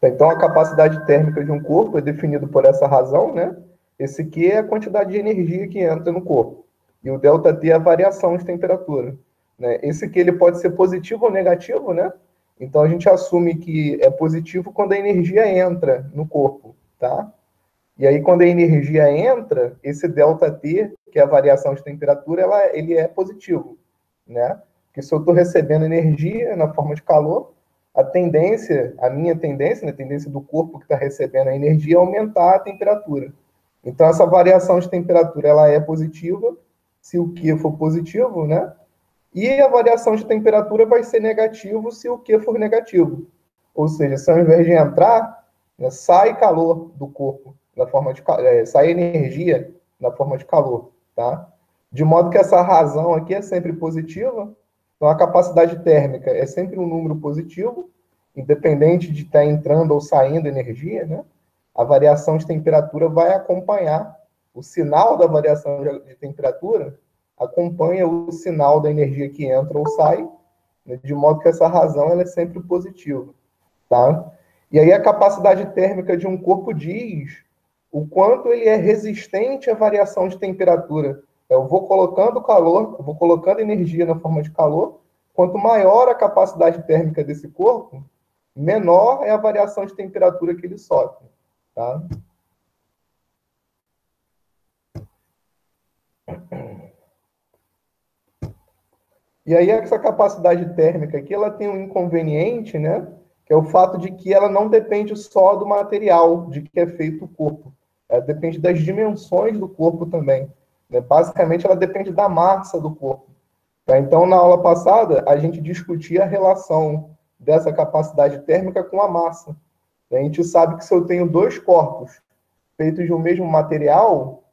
Então, a capacidade térmica de um corpo é definido por essa razão, né? Esse Q é a quantidade de energia que entra no corpo. E o ΔT é a variação de temperatura. Né? Esse Q ele pode ser positivo ou negativo, né? Então, a gente assume que é positivo quando a energia entra no corpo, tá? E aí, quando a energia entra, esse ΔT, que é a variação de temperatura, ele é positivo, né? Porque se eu estou recebendo energia na forma de calor, a minha tendência, né, a tendência do corpo que está recebendo a energia é aumentar a temperatura. Então, essa variação de temperatura, ela é positiva, se o Q for positivo, né? E a variação de temperatura vai ser negativo se o Q for negativo. Ou seja, se ao invés de entrar, né, sai calor do corpo, na forma de sai energia na forma de calor, tá? De modo que essa razão aqui é sempre positiva, então a capacidade térmica é sempre um número positivo, independente de estar entrando ou saindo energia, né? A variação de temperatura vai acompanhar o sinal da variação de temperatura, acompanha o sinal da energia que entra ou sai, né, de modo que essa razão ela é sempre positiva, tá? E aí a capacidade térmica de um corpo diz o quanto ele é resistente à variação de temperatura. Eu vou colocando calor, eu vou colocando energia na forma de calor, quanto maior a capacidade térmica desse corpo, menor é a variação de temperatura que ele sofre, tá? E aí essa capacidade térmica aqui, ela tem um inconveniente, né? Que é o fato de que ela não depende só do material de que é feito o corpo. Ela depende das dimensões do corpo também. Né? Basicamente, ela depende da massa do corpo. Tá? Então, na aula passada, a gente discutia a relação dessa capacidade térmica com a massa. A gente sabe que se eu tenho dois corpos feitos de um mesmo material,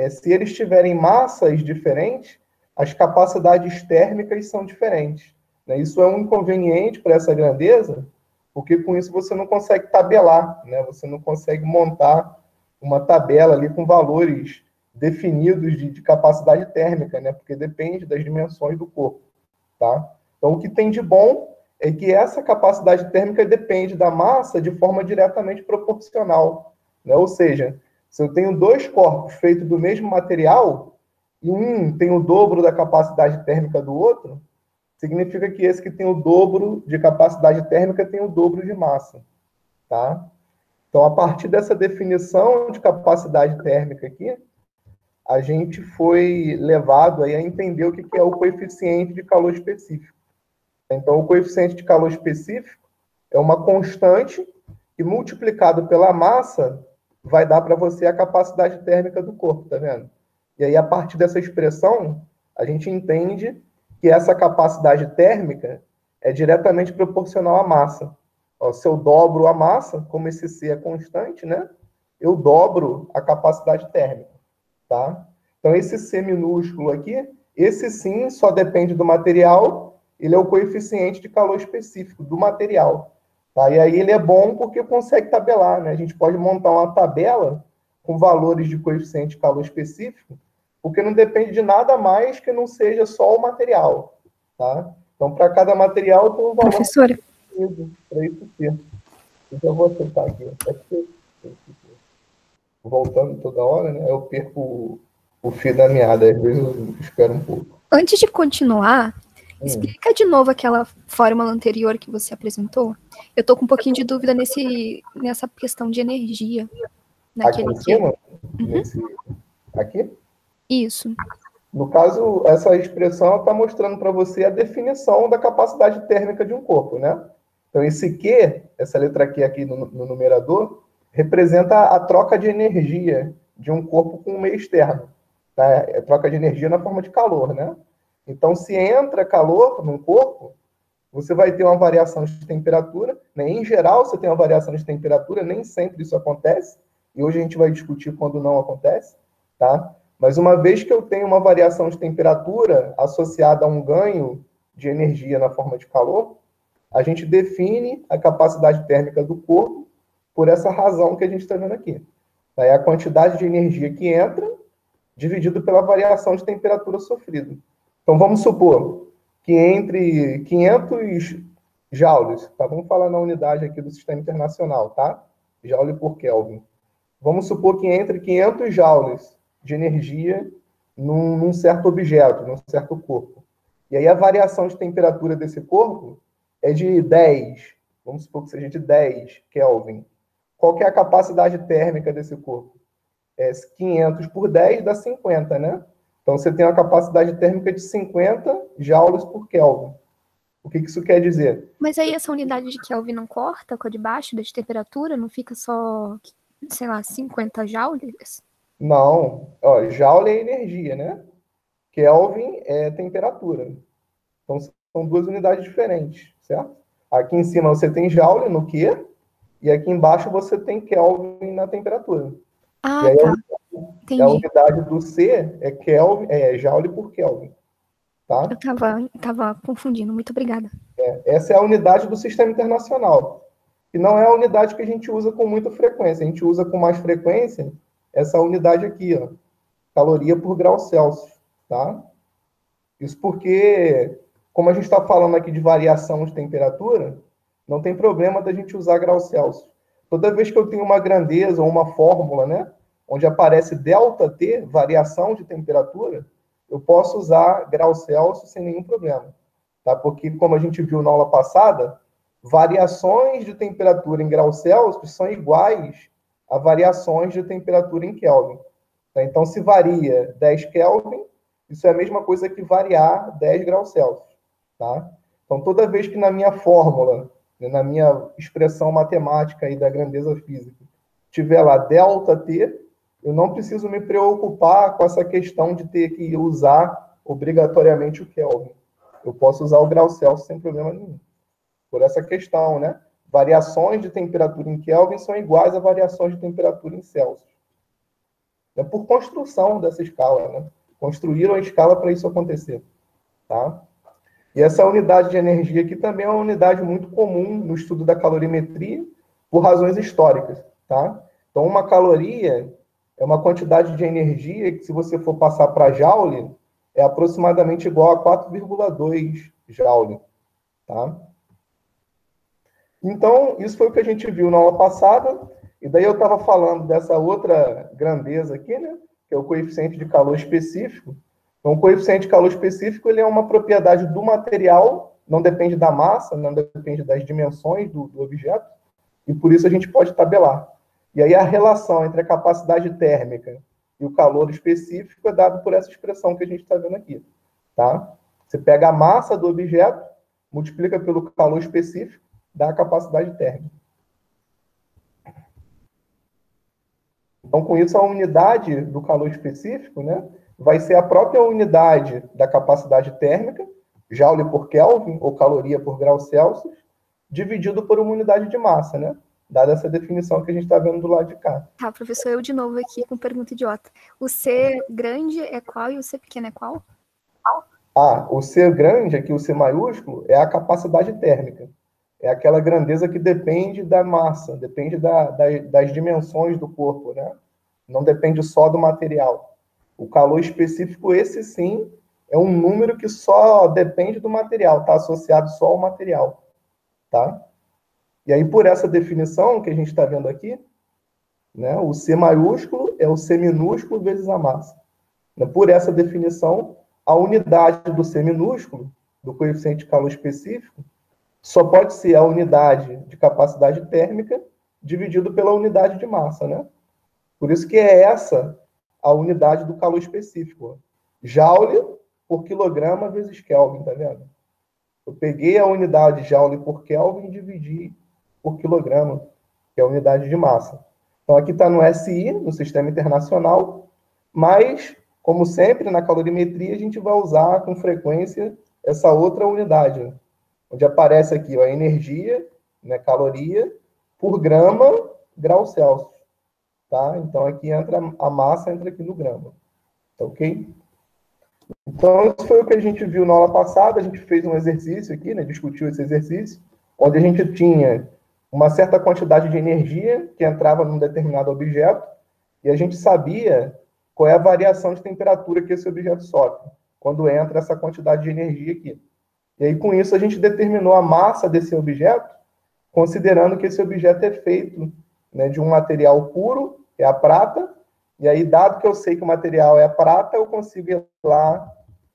se eles tiverem massas diferentes, as capacidades térmicas são diferentes. Né? Isso é um inconveniente para essa grandeza, porque com isso você não consegue tabelar, né? Você não consegue montar uma tabela ali com valores definidos de capacidade térmica, né? Porque depende das dimensões do corpo, tá? Então, o que tem de bom é que essa capacidade térmica depende da massa de forma diretamente proporcional, né? Ou seja, se eu tenho dois corpos feitos do mesmo material e um tem o dobro da capacidade térmica do outro, significa que esse que tem o dobro de capacidade térmica tem o dobro de massa, tá? Então, a partir dessa definição de capacidade térmica aqui, a gente foi levado aí a entender o que é o coeficiente de calor específico. Então, o coeficiente de calor específico é uma constante que, multiplicado pela massa, vai dar para você a capacidade térmica do corpo, tá vendo? E aí, a partir dessa expressão, a gente entende que essa capacidade térmica é diretamente proporcional à massa. Ó, se eu dobro a massa, como esse C é constante, né? Eu dobro a capacidade térmica, tá? Então, esse C minúsculo aqui, esse sim só depende do material, ele é o coeficiente de calor específico do material. Tá? E aí ele é bom porque consegue tabelar, né? A gente pode montar uma tabela com valores de coeficiente de calor específico, porque não depende de nada mais que não seja só o material, tá? Então, para cada material tem um valor Professora, para isso aqui. Então, eu vou aceitar aqui. Voltando toda hora, né? Eu perco o fio da meada, às vezes eu espero um pouco. antes de continuar, explica de novo aquela fórmula anterior que você apresentou. Eu tô com um pouquinho de dúvida nessa questão de energia. Aqui em cima? Aqui? Isso. No caso, essa expressão está mostrando para você a definição da capacidade térmica de um corpo, né? Então, esse Q, essa letra Q aqui no numerador, representa a troca de energia de um corpo com um meio externo. Tá? É troca de energia na forma de calor, né? Então, se entra calor num corpo, você vai ter uma variação de temperatura. Né? Em geral, você tem uma variação de temperatura, nem sempre isso acontece. E hoje a gente vai discutir quando não acontece, tá? Mas uma vez que eu tenho uma variação de temperatura associada a um ganho de energia na forma de calor, a gente define a capacidade térmica do corpo por essa razão que a gente está vendo aqui. É a quantidade de energia que entra dividido pela variação de temperatura sofrida. Então, vamos supor que entre 500 Joules, tá? Vamos falar na unidade aqui do Sistema Internacional, tá? Joule por Kelvin. Vamos supor que entre 500 joules de energia num certo objeto, num certo corpo. E aí a variação de temperatura desse corpo é de 10, vamos supor que seja de 10 Kelvin. Qual que é a capacidade térmica desse corpo? 500 por 10 dá 50, né? Então você tem uma capacidade térmica de 50 joules por Kelvin. O que isso quer dizer? Mas aí essa unidade de Kelvin não corta com a de baixo, da de temperatura? Não fica só, sei lá, 50 joules? Não, ó, joule é energia, né? Kelvin é temperatura. Então são duas unidades diferentes, certo? Aqui em cima você tem joule no Q, e aqui embaixo você tem Kelvin na temperatura. E Ah, aí tá. a Entendi. unidade do C é Kelvin, joule por Kelvin, Eu tá? tava confundindo. Muito obrigada. Essa é a unidade do Sistema Internacional. E não é a unidade que a gente usa com muita frequência. A gente usa com mais frequência essa unidade aqui, ó, caloria por grau Celsius, tá? Isso porque, como a gente está falando aqui de variação de temperatura, não tem problema da gente usar grau Celsius. Toda vez que eu tenho uma grandeza ou uma fórmula, né, onde aparece ΔT, variação de temperatura, eu posso usar grau Celsius sem nenhum problema, tá? Porque, como a gente viu na aula passada, variações de temperatura em grau Celsius são iguais a variações de temperatura em Kelvin. Tá? Então, se varia 10 Kelvin, isso é a mesma coisa que variar 10 graus Celsius. Tá? Então, toda vez que na minha fórmula, na minha expressão matemática aí da grandeza física, tiver lá ΔT, eu não preciso me preocupar com essa questão de ter que usar obrigatoriamente o Kelvin. Eu posso usar o grau Celsius sem problema nenhum. Por essa questão, né? Variações de temperatura em Kelvin são iguais a variações de temperatura em Celsius. É por construção dessa escala, né? Construíram a escala para isso acontecer, tá? E essa unidade de energia aqui também é uma unidade muito comum no estudo da calorimetria por razões históricas, tá? Então, uma caloria é uma quantidade de energia que, se você for passar para joule, é aproximadamente igual a 4,2 joule, tá? Então, isso foi o que a gente viu na aula passada, e daí eu estava falando dessa outra grandeza aqui, né? Que é o coeficiente de calor específico. Então, o coeficiente de calor específico ele é uma propriedade do material, não depende da massa, não depende das dimensões do objeto, e por isso a gente pode tabelar. E aí a relação entre a capacidade térmica e o calor específico é dado por essa expressão que a gente está vendo aqui. Tá? Você pega a massa do objeto, multiplica pelo calor específico, dá a capacidade térmica. Então, com isso, a unidade do calor específico, né, vai ser a própria unidade da capacidade térmica, joule por Kelvin, ou caloria por grau Celsius, dividido por uma unidade de massa, né? Dada essa definição que a gente está vendo do lado de cá. Tá, professor, eu de novo aqui com pergunta idiota. O C grande é qual e o C pequeno é qual? O C grande, aqui o C maiúsculo, é a capacidade térmica. É aquela grandeza que depende da massa, depende das dimensões do corpo, né? Não depende só do material. O calor específico, esse sim, é um número que só depende do material, está associado só ao material, tá? E aí, por essa definição que a gente está vendo aqui, né, o C maiúsculo é o C minúsculo vezes a massa. Por essa definição, a unidade do C minúsculo, do coeficiente de calor específico, só pode ser a unidade de capacidade térmica dividido pela unidade de massa, né? Por isso que é essa a unidade do calor específico. Joule por quilograma vezes Kelvin, tá vendo? Eu peguei a unidade joule por Kelvin e dividi por quilograma, que é a unidade de massa. Então, aqui está no SI, no Sistema Internacional, mas, como sempre, na calorimetria, a gente vai usar com frequência essa outra unidade, né? Onde aparece aqui ó, a energia, né, caloria, por grama, grau Celsius. Tá? Então, aqui entra a massa, entra aqui no grama. Tá ok? Então, isso foi o que a gente viu na aula passada. A gente fez um exercício aqui, né, discutiu esse exercício, onde a gente tinha uma certa quantidade de energia que entrava num determinado objeto, e a gente sabia qual é a variação de temperatura que esse objeto sofre, quando entra essa quantidade de energia aqui. E aí, com isso, a gente determinou a massa desse objeto, considerando que esse objeto é feito, né, de um material puro, que é a prata, e aí, dado que eu sei que o material é a prata, eu consigo ir lá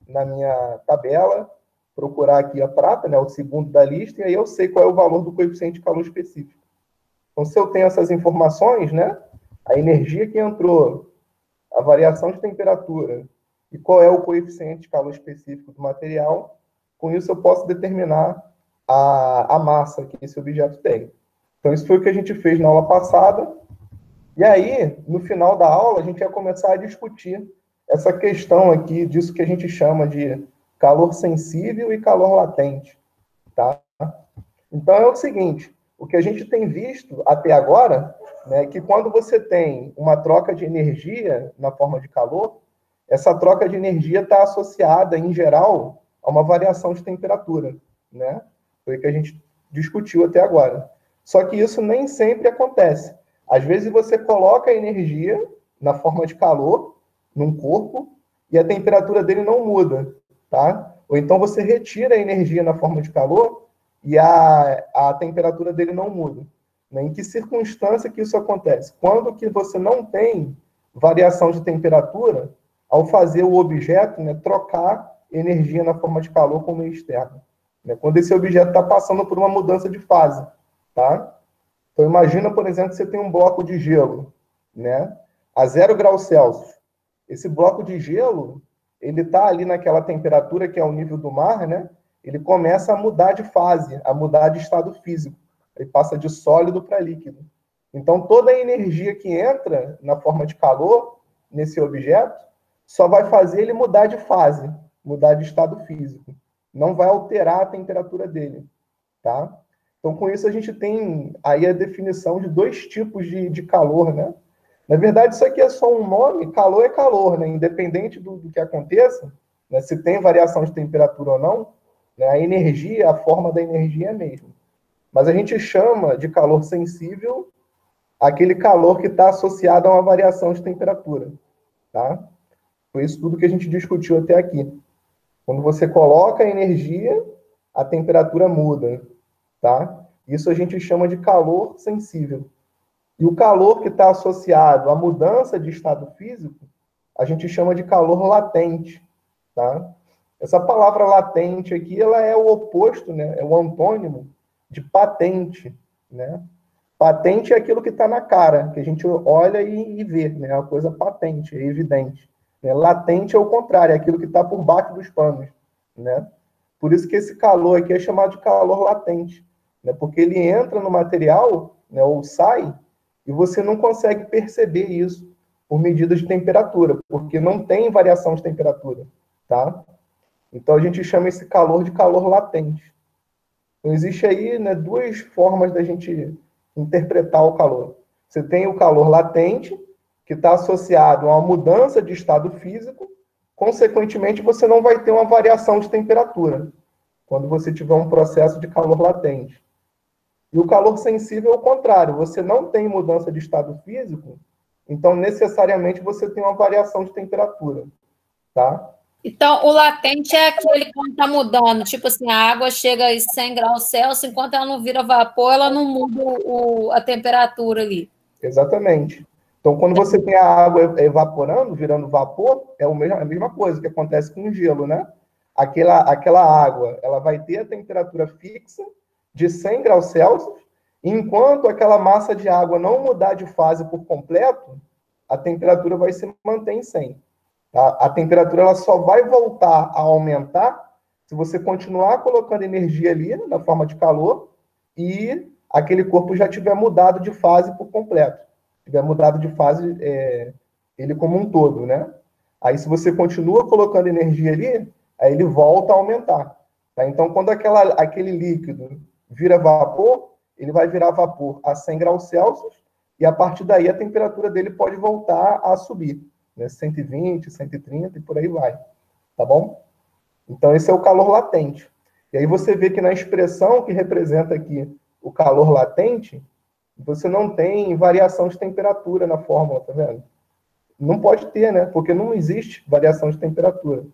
na minha tabela, procurar aqui a prata, né, o segundo da lista, e aí eu sei qual é o valor do coeficiente de calor específico. Então, se eu tenho essas informações, né, a energia que entrou, a variação de temperatura e qual é o coeficiente de calor específico do material, com isso eu posso determinar a massa que esse objeto tem. Então, isso foi o que a gente fez na aula passada. E aí, no final da aula, a gente ia começar a discutir essa questão aqui, disso que a gente chama de calor sensível e calor latente, tá? Então, é o seguinte, o que a gente tem visto até agora, né, é que quando você tem uma troca de energia na forma de calor, essa troca de energia está associada, em geral, a uma variação de temperatura, né? Foi o que a gente discutiu até agora. Só que isso nem sempre acontece. Às vezes você coloca a energia na forma de calor num corpo e a temperatura dele não muda, tá? Ou então você retira a energia na forma de calor e a temperatura dele não muda. Né? Em que circunstância que isso acontece? Quando que você não tem variação de temperatura ao fazer o objeto, né, trocar energia na forma de calor com o meio externo. Né? Quando esse objeto está passando por uma mudança de fase, tá? Então, imagina, por exemplo, que você tem um bloco de gelo, né, a 0 graus Celsius. Esse bloco de gelo, ele está ali naquela temperatura que é o nível do mar, né? Ele começa a mudar de fase, a mudar de estado físico. Ele passa de sólido para líquido. Então, toda a energia que entra na forma de calor nesse objeto só vai fazer ele mudar de fase, mudar de estado físico. Não vai alterar a temperatura dele, tá? Então, com isso, a gente tem aí a definição de dois tipos de calor, né? Na verdade, isso aqui é só um nome, calor é calor, né? Independente do que aconteça, né? Se tem variação de temperatura ou não, né? A energia, a forma da energia é a mesma. Mas a gente chama de calor sensível aquele calor que está associado a uma variação de temperatura, tá? Foi isso tudo que a gente discutiu até aqui. Quando você coloca a energia, a temperatura muda, tá? Isso a gente chama de calor sensível. E o calor que está associado à mudança de estado físico, a gente chama de calor latente, tá? Essa palavra latente aqui, ela é o oposto, né? É o antônimo de patente, né? Patente é aquilo que está na cara, que a gente olha e vê, né? É uma coisa patente, é evidente. Né? Latente é o contrário, é aquilo que está por baixo dos panos, né? Por isso que esse calor aqui é chamado de calor latente, né? Porque ele entra no material, né, ou sai, e você não consegue perceber isso por medidas de temperatura, porque não tem variação de temperatura, tá? Então a gente chama esse calor de calor latente. Então existe aí, né, duas formas da gente interpretar o calor. Você tem o calor latente, que está associado a uma mudança de estado físico, consequentemente você não vai ter uma variação de temperatura, quando você tiver um processo de calor latente. E o calor sensível é o contrário, você não tem mudança de estado físico, então necessariamente você tem uma variação de temperatura, tá? Então, o latente é aquele quando está mudando, tipo assim, a água chega a 100 graus Celsius, enquanto ela não vira vapor, ela não muda a temperatura ali. Exatamente. Então, quando você tem a água evaporando, virando vapor, é a mesma coisa que acontece com o gelo, né? Aquela água, ela vai ter a temperatura fixa de 100 graus Celsius, enquanto aquela massa de água não mudar de fase por completo, a temperatura vai se manter em 100. A temperatura ela só vai voltar a aumentar se você continuar colocando energia ali na forma de calor e aquele corpo já tiver mudado de fase por completo. Tiver mudado de fase ele como um todo, né? Aí se você continua colocando energia ali, aí ele volta a aumentar. Tá? Então, quando aquele líquido vira vapor, ele vai virar vapor a 100 graus Celsius e a partir daí a temperatura dele pode voltar a subir. Né? 120, 130 e por aí vai. Tá bom? Então, esse é o calor latente. E aí você vê que na expressão que representa aqui o calor latente, você não tem variação de temperatura na fórmula, tá vendo? Não pode ter, né? Porque não existe variação de temperatura,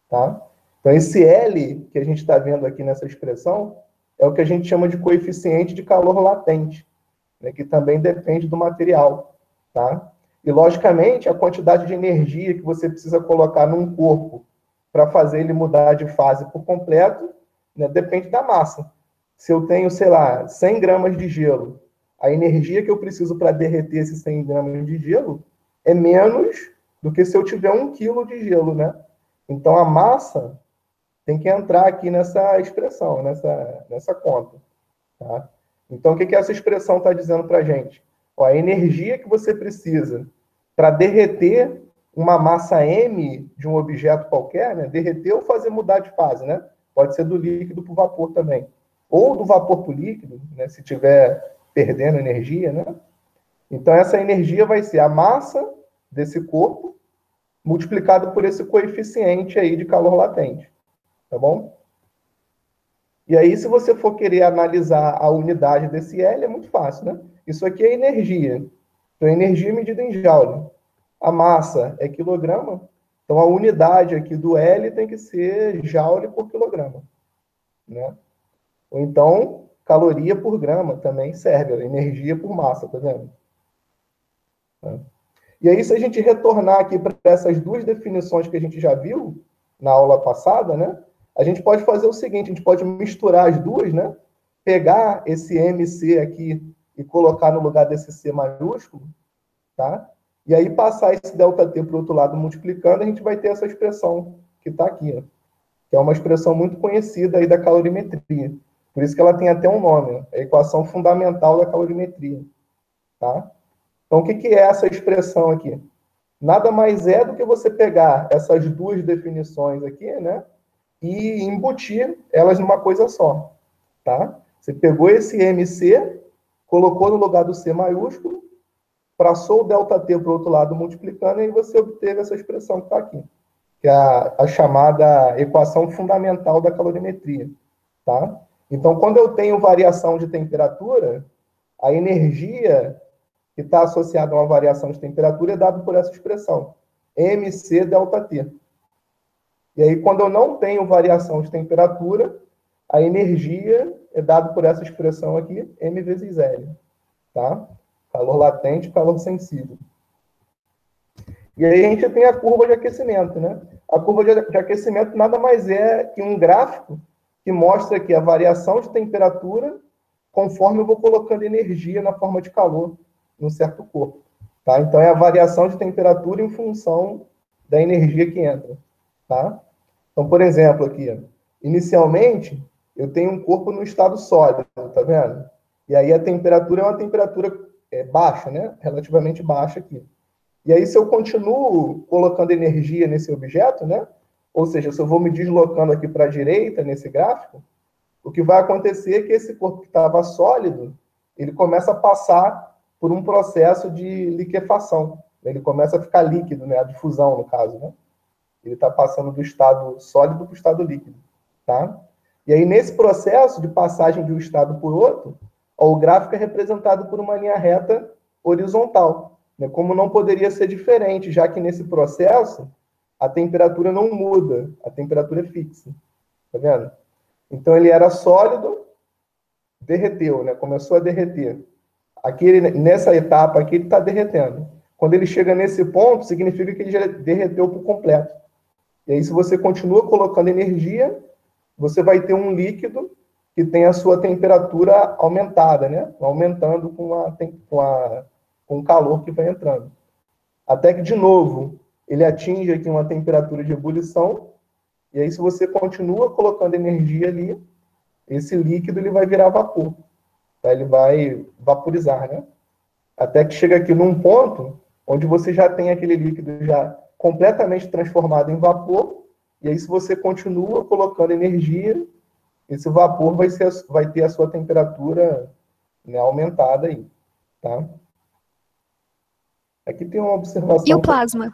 tá? Então, esse L que a gente está vendo aqui nessa expressão é o que a gente chama de coeficiente de calor latente, né, que também depende do material, tá? E, logicamente, a quantidade de energia que você precisa colocar num corpo para fazer ele mudar de fase por completo, né, depende da massa. Se eu tenho, sei lá, 100 gramas de gelo, a energia que eu preciso para derreter esses 100 gramas de gelo é menos do que se eu tiver 1 quilo de gelo, né? Então, a massa tem que entrar aqui nessa expressão, nessa conta, tá? Então, o que essa expressão está dizendo para a gente? Ó, a energia que você precisa para derreter uma massa M de um objeto qualquer, né? Derreter ou fazer mudar de fase, né? Pode ser do líquido para o vapor também. Ou do vapor para o líquido, né? Se estiver perdendo energia, né? Então, essa energia vai ser a massa desse corpo multiplicado por esse coeficiente aí de calor latente, tá bom? E aí, se você for querer analisar a unidade desse L, é muito fácil, né? Isso aqui é energia. Então, energia medida em joule. A massa é quilograma. Então, a unidade aqui do L tem que ser joule por quilograma, né? Ou então, caloria por grama também serve. Energia por massa, tá vendo? E aí, se a gente retornar aqui para essas duas definições que a gente já viu na aula passada, né? A gente pode fazer o seguinte, a gente pode misturar as duas, né? Pegar esse MC aqui e colocar no lugar desse C maiúsculo, tá? E aí passar esse ΔT para o outro lado multiplicando, a gente vai ter essa expressão que está aqui, ó, que é uma expressão muito conhecida aí da calorimetria. Por isso que ela tem até um nome, ó, a equação fundamental da calorimetria, tá? Então, o que é essa expressão aqui? Nada mais é do que você pegar essas duas definições aqui, né? E embutir elas numa coisa só, tá? Você pegou esse MC, colocou no lugar do C maiúsculo, passou o ΔT para o outro lado multiplicando, e aí você obteve essa expressão que está aqui, que é a chamada equação fundamental da calorimetria, tá? Então, quando eu tenho variação de temperatura, a energia que está associada a uma variação de temperatura é dada por essa expressão, MC ΔT. E aí, quando eu não tenho variação de temperatura, a energia é dada por essa expressão aqui, M vezes L, tá? Calor latente, calor sensível. E aí a gente tem a curva de aquecimento, né? A curva de aquecimento nada mais é que um gráfico que mostra aqui a variação de temperatura conforme eu vou colocando energia na forma de calor num certo corpo, tá? Então, é a variação de temperatura em função da energia que entra, tá? Então, por exemplo, aqui, ó, inicialmente, eu tenho um corpo no estado sólido, tá vendo? E aí a temperatura é uma temperatura baixa, né? Relativamente baixa aqui. E aí, se eu continuo colocando energia nesse objeto, né? Ou seja, se eu vou me deslocando aqui para a direita, nesse gráfico, o que vai acontecer é que esse corpo que estava sólido, ele começa a passar por um processo de liquefação. Ele começa a ficar líquido, né? A difusão, no caso, né? Ele está passando do estado sólido para o estado líquido, tá? E aí, nesse processo de passagem de um estado por outro, ó, o gráfico é representado por uma linha reta horizontal, né? Como não poderia ser diferente, já que nesse processo a temperatura não muda, a temperatura é fixa, tá vendo? Então, ele era sólido, derreteu, né? Começou a derreter. Aqui, nessa etapa aqui, ele está derretendo. Quando ele chega nesse ponto, significa que ele já derreteu por completo. E aí, se você continua colocando energia, você vai ter um líquido que tem a sua temperatura aumentada, né? Aumentando com o calor que vai entrando. Até que, de novo, ele atinge aqui uma temperatura de ebulição, e aí, se você continua colocando energia ali, esse líquido ele vai virar vapor. Tá? Ele vai vaporizar, né? Até que chega aqui num ponto onde você já tem aquele líquido já completamente transformado em vapor, e aí, se você continua colocando energia, esse vapor vai ter a sua temperatura, né, aumentada aí, tá? Aqui tem uma observação... E o plasma?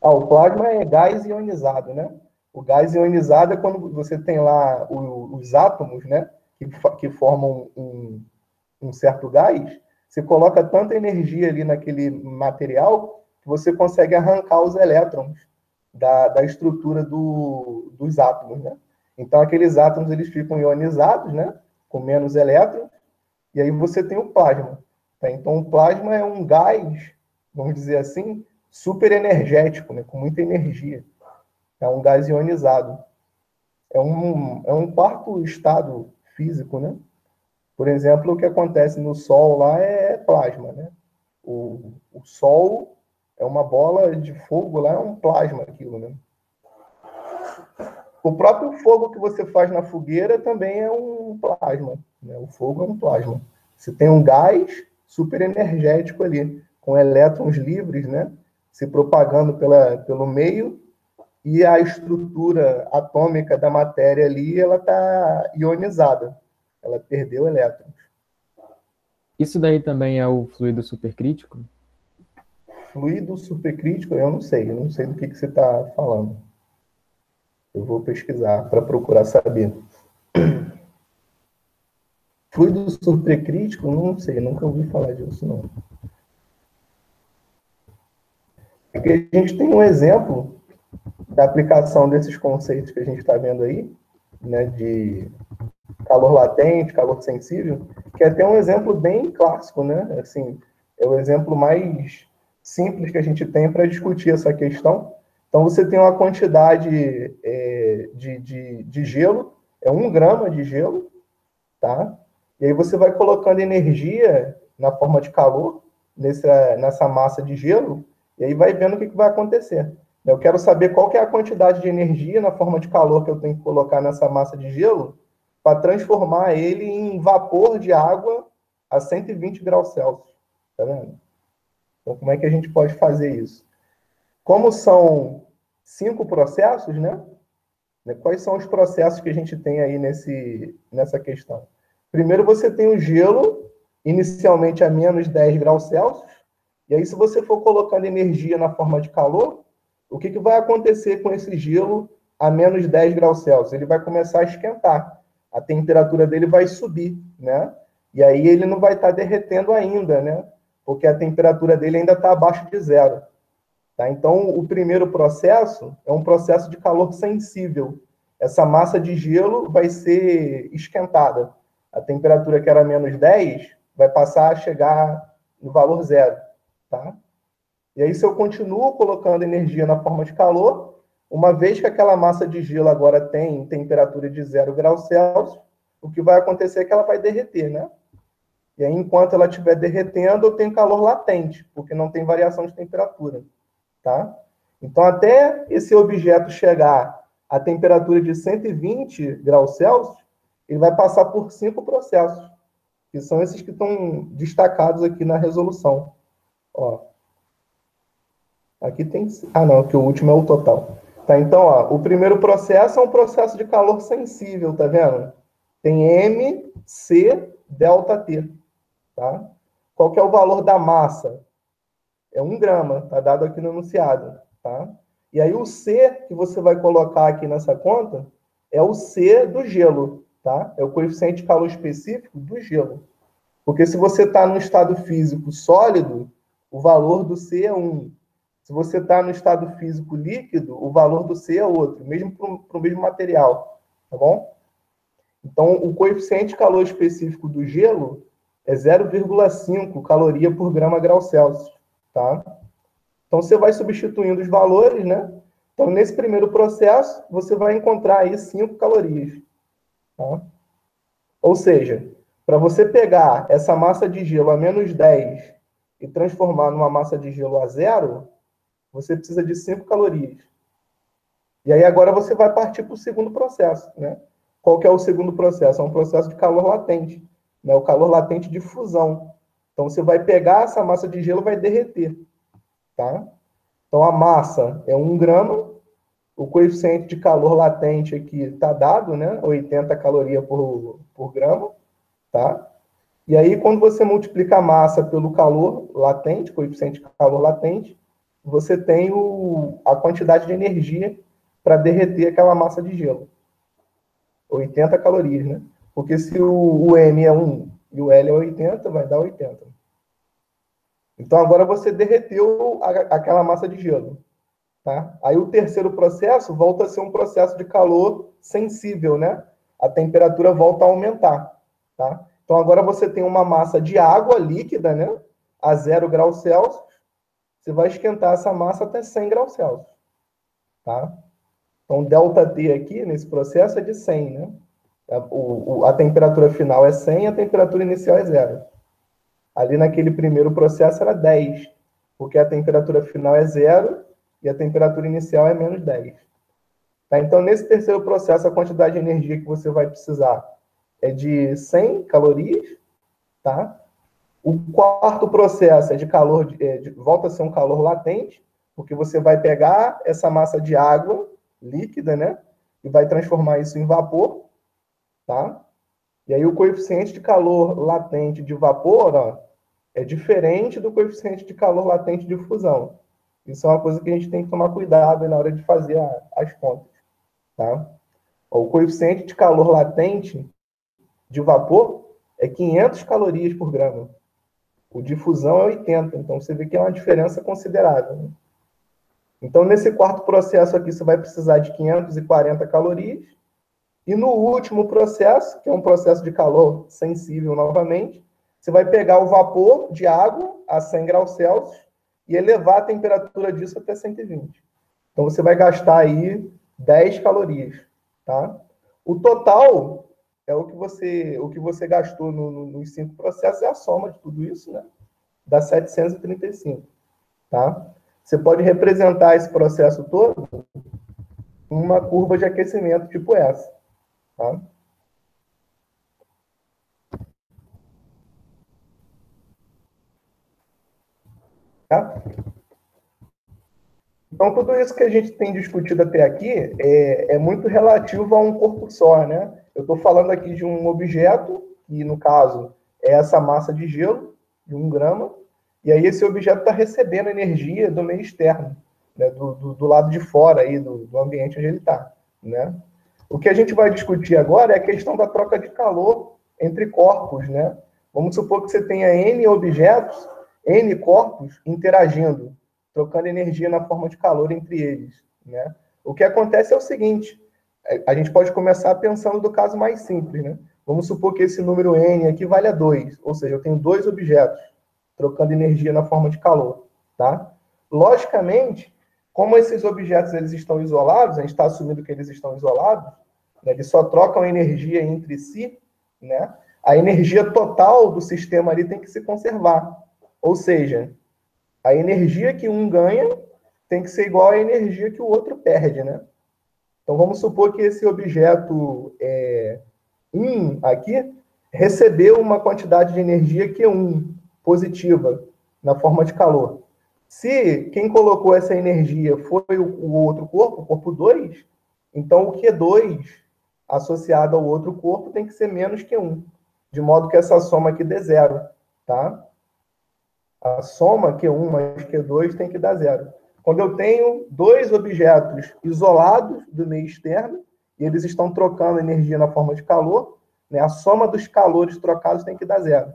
O plasma é gás ionizado, né? O gás ionizado é quando você tem lá os átomos, né, que formam um certo gás, você coloca tanta energia ali naquele material que você consegue arrancar os elétrons da estrutura dos átomos, né? Então, aqueles átomos eles ficam ionizados, né? Com menos elétrons, e aí você tem o plasma. Tá? Então, o plasma é um gás, vamos dizer assim, super energético, né? Com muita energia. É um gás ionizado. É um quarto estado físico, né? Por exemplo, o que acontece no Sol lá é plasma, né? O Sol é uma bola de fogo lá, é um plasma aquilo, né? O próprio fogo que você faz na fogueira também é um plasma, né? O fogo é um plasma. Você tem um gás super energético ali, com elétrons livres, né? Se propagando pelo meio, e a estrutura atômica da matéria ali, ela está ionizada. Ela perdeu elétrons. Isso daí também é o fluido supercrítico? Fluido supercrítico, eu não sei do que você está falando. Eu vou pesquisar para procurar saber. Fluido supercrítico, não sei, nunca ouvi falar disso, não. Aqui a gente tem um exemplo da aplicação desses conceitos que a gente está vendo aí, né, de calor latente, calor sensível, que é até um exemplo bem clássico, né? Assim, é o exemplo mais simples que a gente tem para discutir essa questão. Então, você tem uma quantidade de gelo, é 1 grama de gelo, tá? E aí você vai colocando energia na forma de calor nessa massa de gelo, e aí vai vendo o que vai acontecer. Eu quero saber qual que é a quantidade de energia na forma de calor que eu tenho que colocar nessa massa de gelo para transformar ele em vapor de água a 120 graus Celsius. Tá vendo? Então, como é que a gente pode fazer isso? Como são 5 processos, né? Quais são os processos que a gente tem aí nessa questão? Primeiro, você tem o gelo, inicialmente a menos 10 graus Celsius, e aí se você for colocando energia na forma de calor, o que vai acontecer com esse gelo a menos 10 graus Celsius? Ele vai começar a esquentar. A temperatura dele vai subir, né? E aí ele não vai estar derretendo ainda, né? Porque a temperatura dele ainda está abaixo de zero. Tá? Então, o primeiro processo é um processo de calor sensível. Essa massa de gelo vai ser esquentada. A temperatura que era menos 10 vai passar a chegar no valor zero. Tá? E aí, se eu continuo colocando energia na forma de calor, uma vez que aquela massa de gelo agora tem temperatura de 0 graus Celsius, o que vai acontecer é que ela vai derreter, né? E aí, enquanto ela estiver derretendo, eu tenho calor latente, porque não tem variação de temperatura, tá? Então, até esse objeto chegar à temperatura de 120 graus Celsius, ele vai passar por 5 processos, que são esses que estão destacados aqui na resolução. Ó. Aqui tem... Ah, não, que o último é o total. Tá, então, ó, o primeiro processo é um processo de calor sensível, tá vendo? Tem M, C, delta T, tá? Qual que é o valor da massa? É 1 grama, tá dado aqui no enunciado, tá? E aí o C que você vai colocar aqui nessa conta é o C do gelo, tá? É o coeficiente de calor específico do gelo. Porque se você está no estado físico sólido, o valor do C é 1. Se você está no estado físico líquido, o valor do C é outro, mesmo para o mesmo material, tá bom? Então, o coeficiente de calor específico do gelo é 0,5 caloria por grama grau Celsius, tá? Então, você vai substituindo os valores, né? Então, nesse primeiro processo, você vai encontrar aí 5 calorias, tá? Ou seja, para você pegar essa massa de gelo a menos 10 e transformar numa massa de gelo a 0, você precisa de 5 calorias. E aí agora você vai partir para o segundo processo, né? Qual que é o segundo processo? É um processo de calor latente, né? O calor latente de fusão. Então você vai pegar essa massa de gelo e vai derreter, tá? Então a massa é 1 grama, o coeficiente de calor latente aqui está dado, né? 80 calorias por grama, tá? E aí quando você multiplica a massa pelo calor latente, coeficiente de calor latente, você tem a quantidade de energia para derreter aquela massa de gelo. 80 calorias, né? Porque se o M é 1 e o L é 80, vai dar 80. Então, agora você derreteu aquela massa de gelo. tá? Aí o terceiro processo volta a ser um processo de calor sensível, né? A temperatura volta a aumentar, tá? Então agora você tem uma massa de água líquida, né? A 0 graus Celsius. Você vai esquentar essa massa até 100 graus Celsius, tá? Então ΔT aqui, nesse processo, é de 100, né? A temperatura final é 100, a temperatura inicial é 0. Ali naquele primeiro processo era 10, porque a temperatura final é 0 e a temperatura inicial é menos 10. Tá? Então, nesse terceiro processo, a quantidade de energia que você vai precisar é de 100 calorias, tá? O quarto processo é de calor, volta a ser um calor latente, porque você vai pegar essa massa de água líquida, né? E vai transformar isso em vapor, tá? E aí o coeficiente de calor latente de vapor, ó, é diferente do coeficiente de calor latente de fusão. Isso é uma coisa que a gente tem que tomar cuidado na hora de fazer as contas, tá? O coeficiente de calor latente de vapor é 500 calorias por grama. O de fusão é 80, então você vê que é uma diferença considerável, né? Então, nesse quarto processo aqui, você vai precisar de 540 calorias. E no último processo, que é um processo de calor sensível novamente, você vai pegar o vapor de água a 100 graus Celsius e elevar a temperatura disso até 120. Então, você vai gastar aí 10 calorias, tá? O total é o que você gastou nos 5 processos, é a soma de tudo isso, né? Dá 735, tá? Você pode representar esse processo todo em uma curva de aquecimento tipo essa, tá? Tá? Então, tudo isso que a gente tem discutido até aqui é muito relativo a um corpo só, né? Eu estou falando aqui de um objeto, que no caso é essa massa de gelo, de 1 grama, e aí esse objeto está recebendo energia do meio externo, né? do lado de fora aí, do ambiente onde ele está, né? O que a gente vai discutir agora é a questão da troca de calor entre corpos, né? Vamos supor que você tenha N objetos, N corpos interagindo, trocando energia na forma de calor entre eles, né? O que acontece é o seguinte, a gente pode começar pensando do caso mais simples, né? Vamos supor que esse número N aqui vale a 2, ou seja, eu tenho 2 objetos trocando energia na forma de calor, tá? Logicamente, como esses objetos eles estão isolados, a gente está assumindo que eles estão isolados, né? Eles só trocam energia entre si, né? A energia total do sistema ali tem que se conservar, ou seja, a energia que um ganha tem que ser igual à energia que o outro perde, né? Então, vamos supor que esse objeto 1 aqui recebeu uma quantidade de energia Q1 positiva na forma de calor. Se quem colocou essa energia foi o outro corpo, o corpo 2, então o Q2 associado ao outro corpo tem que ser menos Q1, de modo que essa soma aqui dê 0, tá? A soma Q1 mais Q2 tem que dar 0. Quando eu tenho 2 objetos isolados do meio externo, e eles estão trocando energia na forma de calor, né, a soma dos calores trocados tem que dar 0.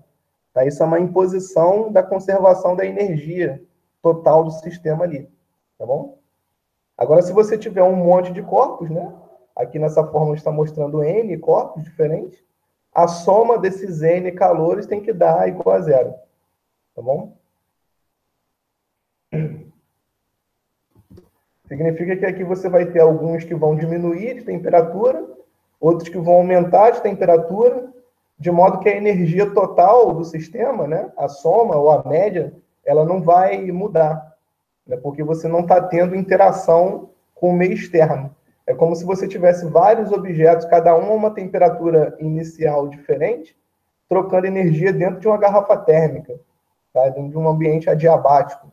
Tá? Isso é uma imposição da conservação da energia total do sistema ali. Tá bom? Agora, se você tiver um monte de corpos, né, aqui nessa fórmula está mostrando N corpos diferentes, a soma desses N calores tem que dar igual a 0. Tá bom? Significa que aqui você vai ter alguns que vão diminuir de temperatura, outros que vão aumentar de temperatura, de modo que a energia total do sistema, né, a soma ou a média, ela não vai mudar, né, porque você não está tendo interação com o meio externo. É como se você tivesse vários objetos, cada um a uma temperatura inicial diferente, trocando energia dentro de uma garrafa térmica, tá? Dentro de um ambiente adiabático.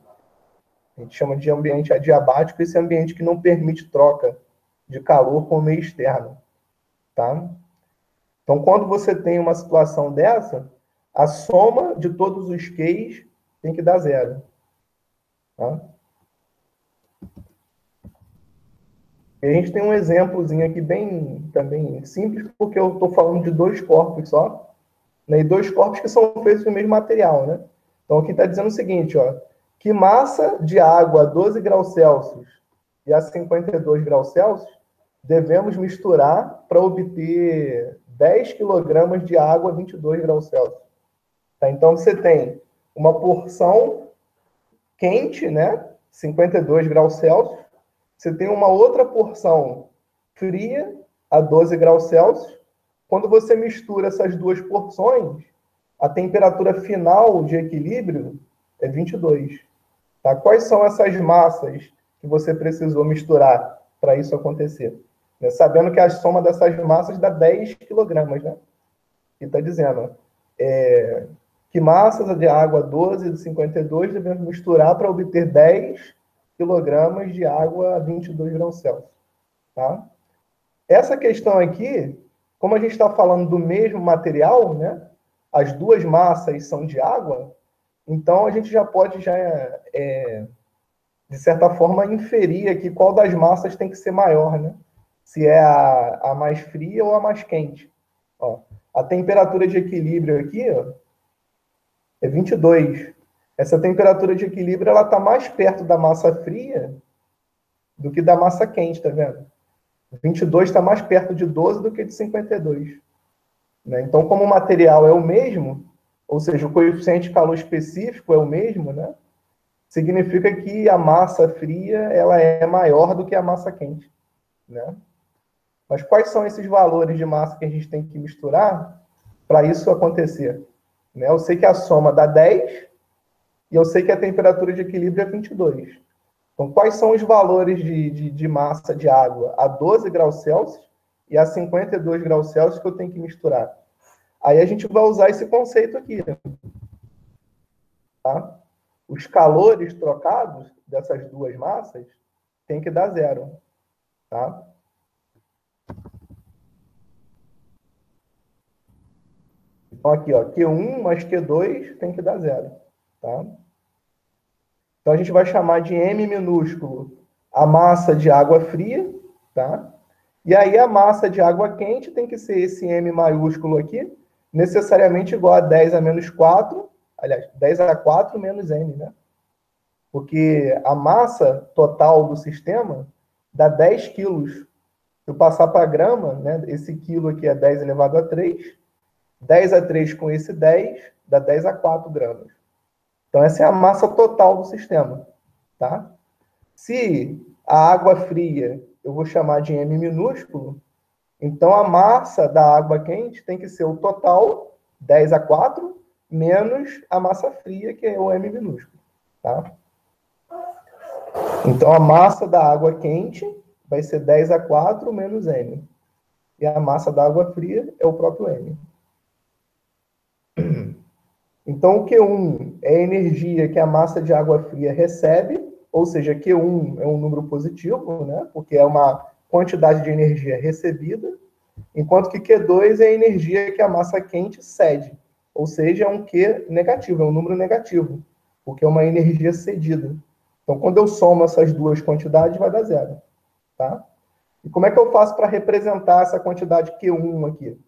A gente chama de ambiente adiabático esse ambiente que não permite troca de calor com o meio externo, tá? Então, quando você tem uma situação dessa, a soma de todos os Qs tem que dar 0, tá? E a gente tem um exemplozinho aqui bem também simples, porque eu estou falando de 2 corpos só, né? E 2 corpos que são feitos do mesmo material, né? Então, aqui está dizendo o seguinte, ó, que massa de água a 12 graus Celsius e a 52 graus Celsius, devemos misturar para obter 10 kg de água a 22 graus Celsius. Tá? Então, você tem uma porção quente, né? 52 graus Celsius. Você tem uma outra porção fria, a 12 graus Celsius. Quando você mistura essas duas porções, a temperatura final de equilíbrio é 22. Tá? Quais são essas massas que você precisou misturar para isso acontecer? Né? Sabendo que a soma dessas massas dá 10 kg, né? E está dizendo que massas de água 12 de 52 devemos misturar para obter 10 kg de água a 22 graus Celsius. Tá? Essa questão aqui, como a gente está falando do mesmo material, né? As duas massas são de água, então a gente já pode, de certa forma, inferir aqui qual das massas tem que ser maior, né? Se é a mais fria ou a mais quente. Ó, a temperatura de equilíbrio aqui, ó, é 22. Essa temperatura de equilíbrio ela está mais perto da massa fria do que da massa quente, tá vendo? 22 está mais perto de 12 do que de 52. Né? Então, como o material é o mesmo, ou seja, o coeficiente de calor específico é o mesmo, né? Significa que a massa fria ela é maior do que a massa quente. Né? Mas quais são esses valores de massa que a gente tem que misturar para isso acontecer? Né? Eu sei que a soma dá 10 e eu sei que a temperatura de equilíbrio é 22. Então, quais são os valores de massa de água a 12 graus Celsius e a 52 graus Celsius que eu tenho que misturar? Aí a gente vai usar esse conceito aqui. Tá? Os calores trocados dessas duas massas tem que dar zero. Tá? Então, aqui, ó, Q1 mais Q2 tem que dar zero. Tá? Então, a gente vai chamar de M minúsculo a massa de água fria, tá? E aí, a massa de água quente tem que ser esse M maiúsculo aqui, necessariamente igual a 10 a menos 4, aliás, 10 a 4 menos M, né? Porque a massa total do sistema dá 10 quilos. Se eu passar para grama, né, esse quilo aqui é 10 elevado a 3, 10 a 3 com esse 10, dá 10 a 4 gramas. Então, essa é a massa total do sistema. Tá? Se a água fria eu vou chamar de M minúsculo, então a massa da água quente tem que ser o total, 10 a 4, menos a massa fria, que é o M minúsculo. Tá? Então, a massa da água quente vai ser 10 a 4 menos M. E a massa da água fria é o próprio M. Então, o Q1 é a energia que a massa de água fria recebe, ou seja, Q1 é um número positivo, né? Porque é uma quantidade de energia recebida, enquanto que Q2 é a energia que a massa quente cede, ou seja, é um Q negativo, é um número negativo, porque é uma energia cedida. Então, quando eu somo essas duas quantidades, vai dar zero. Tá? E como é que eu faço para representar essa quantidade Q1 aqui?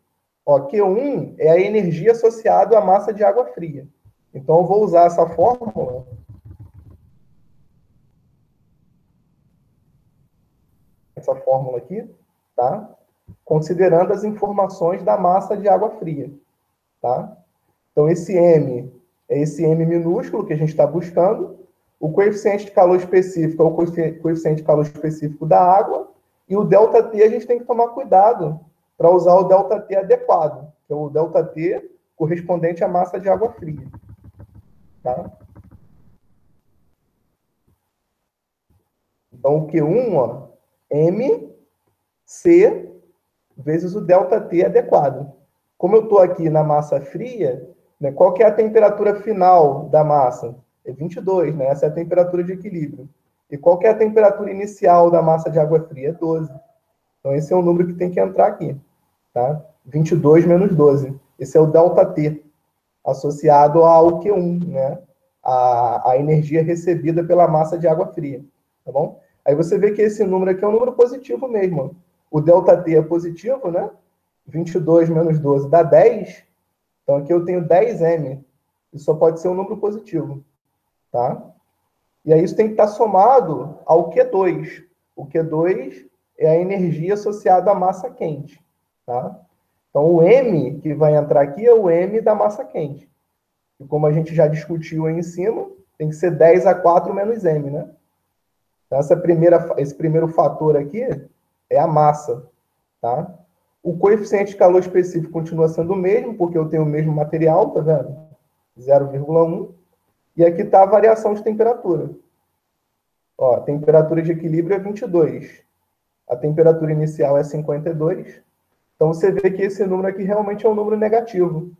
Ó, Q1 é a energia associada à massa de água fria. Então, eu vou usar essa fórmula. Essa fórmula aqui, tá? Considerando as informações da massa de água fria. Tá? Então, esse M é esse M minúsculo que a gente está buscando. O coeficiente de calor específico é o coeficiente de calor específico da água. E o ΔT a gente tem que tomar cuidado para usar o ΔT adequado, que é o ΔT correspondente à massa de água fria. Tá? Então, o Q1, ó, MC vezes o ΔT adequado. Como eu estou aqui na massa fria, né, qual que é a temperatura final da massa? É 22, né? Essa é a temperatura de equilíbrio. E qual que é a temperatura inicial da massa de água fria? É 12. Então, esse é o número que tem que entrar aqui. Tá? 22 menos 12. Esse é o ΔT, associado ao Q1, né? A energia recebida pela massa de água fria. Tá bom? Aí você vê que esse número aqui é um número positivo mesmo. O ΔT é positivo, né? 22 menos 12 dá 10. Então, aqui eu tenho 10M. Isso só pode ser um número positivo. Tá? E aí isso tem que estar somado ao Q2. O Q2 é a energia associada à massa quente, tá? Então, o M que vai entrar aqui é o M da massa quente. E como a gente já discutiu aí em cima, tem que ser 10 a 4 menos M, né? Então, esse primeiro fator aqui é a massa, tá? O coeficiente de calor específico continua sendo o mesmo, porque eu tenho o mesmo material, tá vendo? 0,1. E aqui está a variação de temperatura. Ó, a temperatura de equilíbrio é 22. A temperatura inicial é 52. Então, você vê que esse número aqui realmente é um número negativo.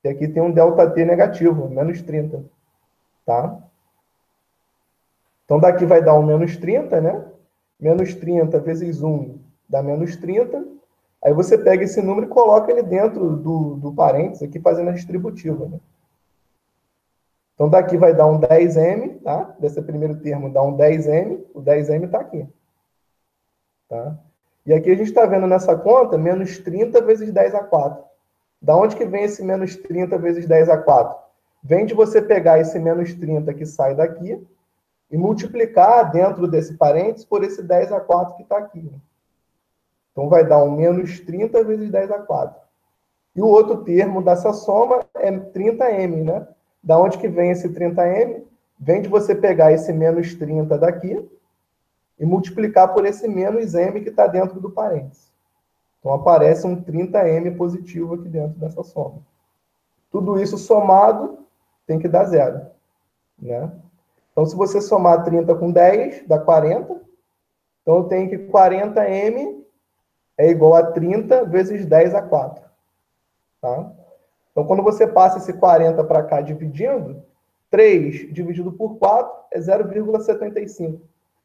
E aqui tem um ΔT negativo, menos 30. Tá? Então, daqui vai dar um menos 30, né? Menos 30 vezes 1 dá menos 30. Aí você pega esse número e coloca ele dentro do parênteses, aqui fazendo a distributiva, né? Então, daqui vai dar um 10M, tá? Desse primeiro termo dá um 10M, o 10M está aqui. Tá? E aqui a gente está vendo nessa conta, menos 30 vezes 10 a 4. Da onde que vem esse menos 30 vezes 10 a 4? Vem de você pegar esse menos 30 que sai daqui e multiplicar dentro desse parênteses por esse 10 a 4 que está aqui. Então, vai dar um menos 30 vezes 10 a 4. E o outro termo dessa soma é 30M, né? Da onde que vem esse 30M? Vem de você pegar esse menos 30 daqui e multiplicar por esse menos M que está dentro do parênteses. Então, aparece um 30M positivo aqui dentro dessa soma. Tudo isso somado tem que dar zero, né? Então, se você somar 30 com 10, dá 40. Então, eu tenho que 40M é igual a 30 vezes 10 a 4. Tá? Então, quando você passa esse 40 para cá dividindo, 3 dividido por 4 é 0,75.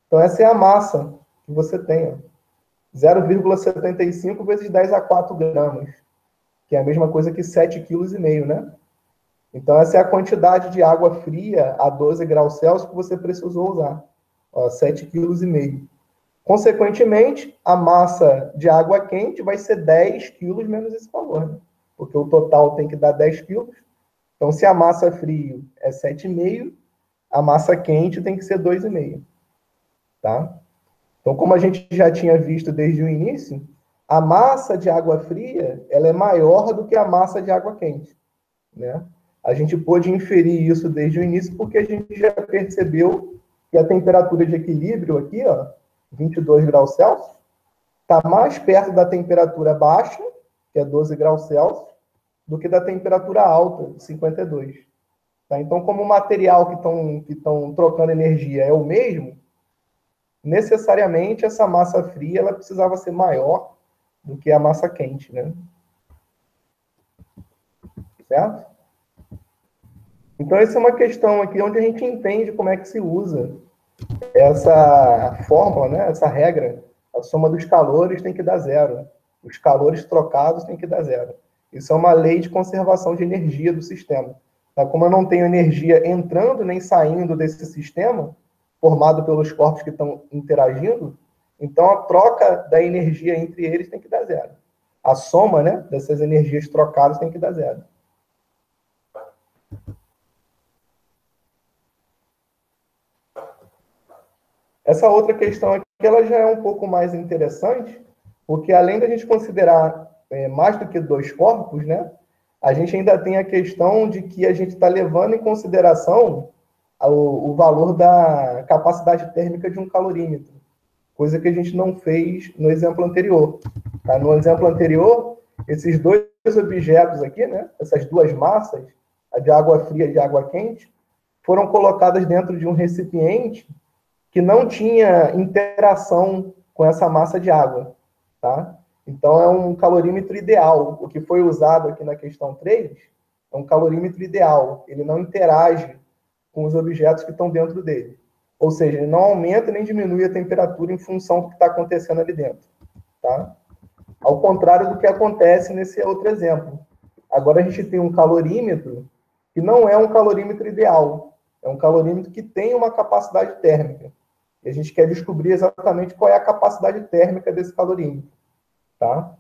Então, essa é a massa que você tem. 0,75 vezes 10 a 4 gramas, que é a mesma coisa que 7,5 kg, né? Então, essa é a quantidade de água fria a 12 graus Celsius que você precisou usar. 7,5 kg. Consequentemente, a massa de água quente vai ser 10 quilos menos esse valor, né? Porque o total tem que dar 10 quilos. Então, se a massa frio é 7,5, a massa quente tem que ser 2,5. Tá? Então, como a gente já tinha visto desde o início, a massa de água fria ela é maior do que a massa de água quente, né? A gente pôde inferir isso desde o início porque a gente já percebeu que a temperatura de equilíbrio aqui, ó, 22 graus Celsius, está mais perto da temperatura baixa, que é 12 graus Celsius, do que da temperatura alta, 52. Tá? Então, como o material que estão trocando energia é o mesmo, necessariamente essa massa fria ela precisava ser maior do que a massa quente, né? Certo? Então, essa é uma questão aqui onde a gente entende como é que se usa essa fórmula, né? Essa regra. A soma dos calores tem que dar zero. Os calores trocados tem que dar zero. Isso é uma lei de conservação de energia do sistema. Tá? Como eu não tenho energia entrando nem saindo desse sistema, formado pelos corpos que estão interagindo, então a troca da energia entre eles tem que dar zero. A soma, né, dessas energias trocadas tem que dar zero. Essa outra questão aqui, ela já é um pouco mais interessante, porque além da gente considerar mais do que dois corpos, né, a gente ainda tem a questão de que a gente está levando em consideração o valor da capacidade térmica de um calorímetro, coisa que a gente não fez no exemplo anterior. Tá? No exemplo anterior, esses dois objetos aqui, né, essas duas massas, a de água fria e a de água quente, foram colocadas dentro de um recipiente que não tinha interação com essa massa de água. Tá? Então, é um calorímetro ideal. O que foi usado aqui na questão 3 é um calorímetro ideal. Ele não interage com os objetos que estão dentro dele. Ou seja, ele não aumenta nem diminui a temperatura em função do que está acontecendo ali dentro. Tá? Ao contrário do que acontece nesse outro exemplo. Agora a gente tem um calorímetro que não é um calorímetro ideal. É um calorímetro que tem uma capacidade térmica. E a gente quer descobrir exatamente qual é a capacidade térmica desse calorímetro. Tá?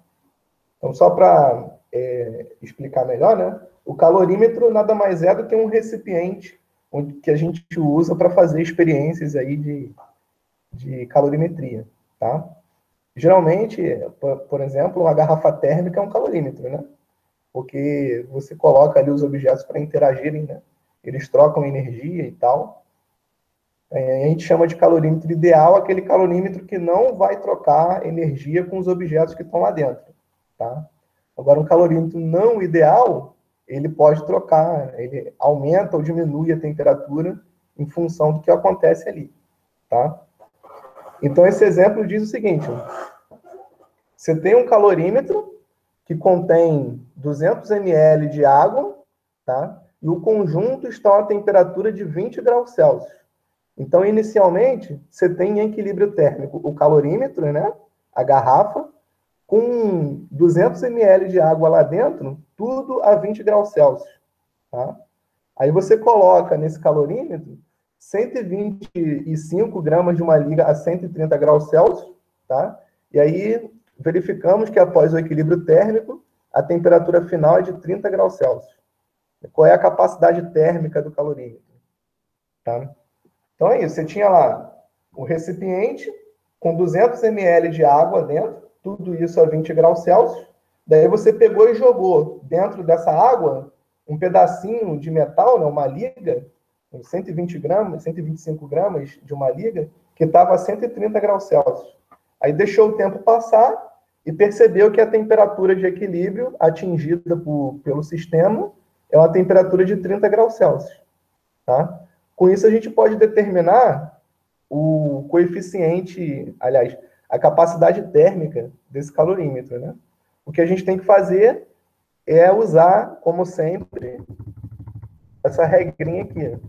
Então, só para explicar melhor, né? O calorímetro nada mais é do que um recipiente que a gente usa para fazer experiências aí de calorimetria, tá? Geralmente, por exemplo, uma garrafa térmica é um calorímetro, né? Porque você coloca ali os objetos para interagirem, né? Eles trocam energia e tal. A gente chama de calorímetro ideal aquele calorímetro que não vai trocar energia com os objetos que estão lá dentro, tá? Agora, um calorímetro não ideal, ele pode trocar, ele aumenta ou diminui a temperatura em função do que acontece ali, tá? Então, esse exemplo diz o seguinte: você tem um calorímetro que contém 200 ml de água, tá? E o conjunto está a temperatura de 20 graus Celsius. Então, inicialmente, você tem em equilíbrio térmico o calorímetro, né? A garrafa, com 200 ml de água lá dentro, tudo a 20 graus Celsius, tá? Aí você coloca nesse calorímetro 125 gramas de uma liga a 130 graus Celsius, tá? E aí verificamos que após o equilíbrio térmico, a temperatura final é de 30 graus Celsius. Qual é a capacidade térmica do calorímetro? Tá? Então é isso, você tinha lá o recipiente com 200 ml de água dentro, tudo isso a 20 graus Celsius, daí você pegou e jogou dentro dessa água um pedacinho de metal, né, uma liga, 120 gramas, 125 gramas de uma liga, que estava a 130 graus Celsius. Aí deixou o tempo passar e percebeu que a temperatura de equilíbrio atingida pelo sistema é uma temperatura de 30 graus Celsius. Tá? Com isso, a gente pode determinar o coeficiente, aliás, a capacidade térmica desse calorímetro, né? O que a gente tem que fazer é usar, como sempre, essa regrinha aqui.